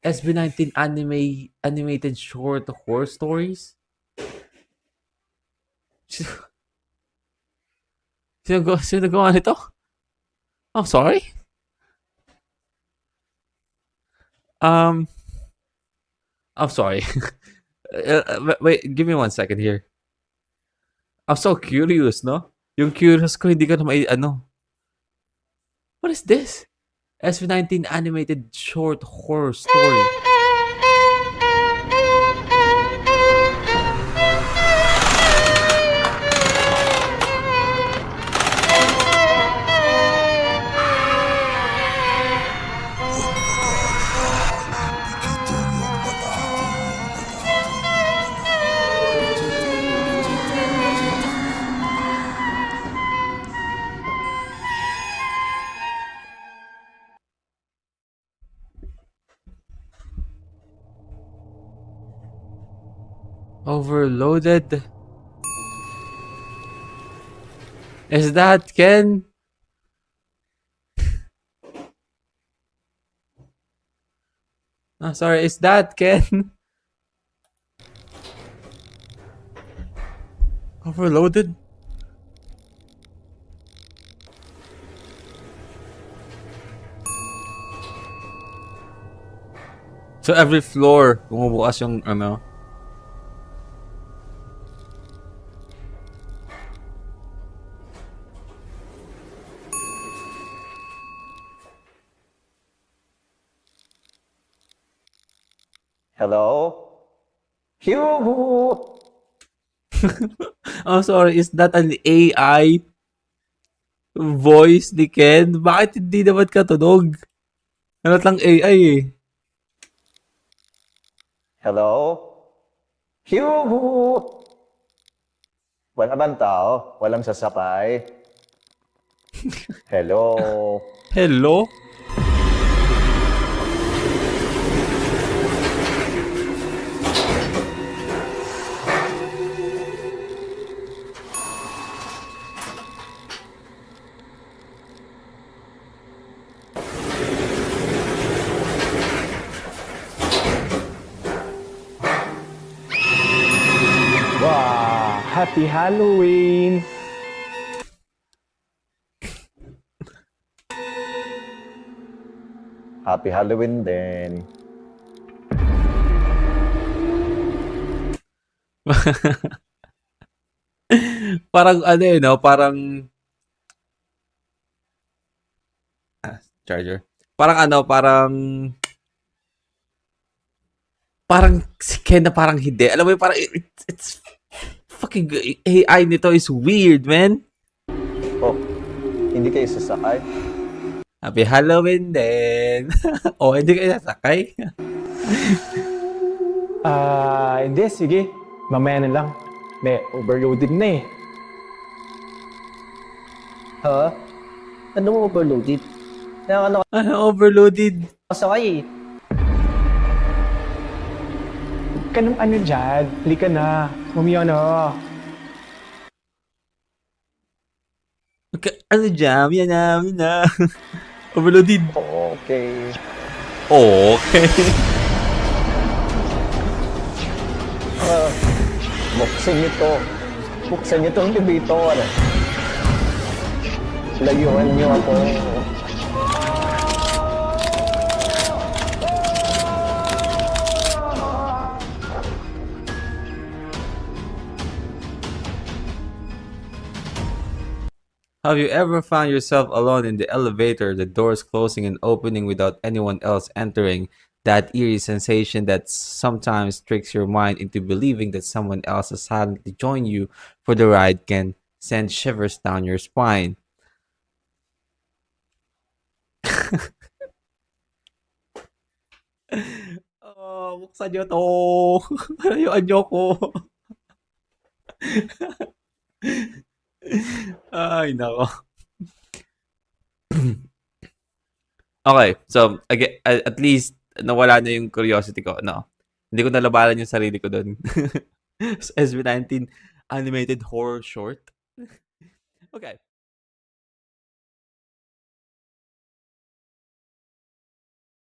SB19 animated short horror stories? Sino, sino nagawa nito? I'm sorry? Um, I'm sorry. Wait, give me 1 second here. I'm so curious, no? Yung curious ko, hindi ko na ano. What is this? SB19 animated short horror story. Overloaded? Is that Ken? Oh, sorry, is that Ken? Overloaded? So every floor, bumubukas yung ano. Hello? Hugo! Oh, sorry, is that an AI voice ni Ken? Bakit hindi naman katunog? Ano lang AI eh. Hello? Hugo! Wala bang tao? Walang sasakay? Hello? Hello? Wow! Happy Halloween! Happy Halloween din. Parang ano eh, no? Parang charger. Parang ano, parang si Ken na parang hindi. Alam mo yung parang it's fucking AI nito is weird, man. Oh, hindi kayo sasakay? Happy Halloween din. Oh, hindi kayo sasakay? Hindi, sige. Mamaya na lang. May overloaded na eh. Ha? Ano mo overloaded? Kaya ano Ano, overloaded? kasakay eh. Huwag ka nang ano dyan. Halika na. Umiyaw na. Ano jam? Yan na. Overloaded. Okay. Okay. Buksan niyo to. Buksan niyo tong elevator. Layuan niyo ako. Have you ever found yourself alone in the elevator, the doors closing and opening without anyone else entering? That eerie sensation that sometimes tricks your mind into believing that someone else has silently joined you for the ride can send shivers down your spine. Oh, buksan nyo to. Layuan nyo ko. Ay, nako. Okay, so at least nawala na yung curiosity ko, no? Hindi ko nalabanan yung sarili ko doon. SB19 animated horror short. Okay.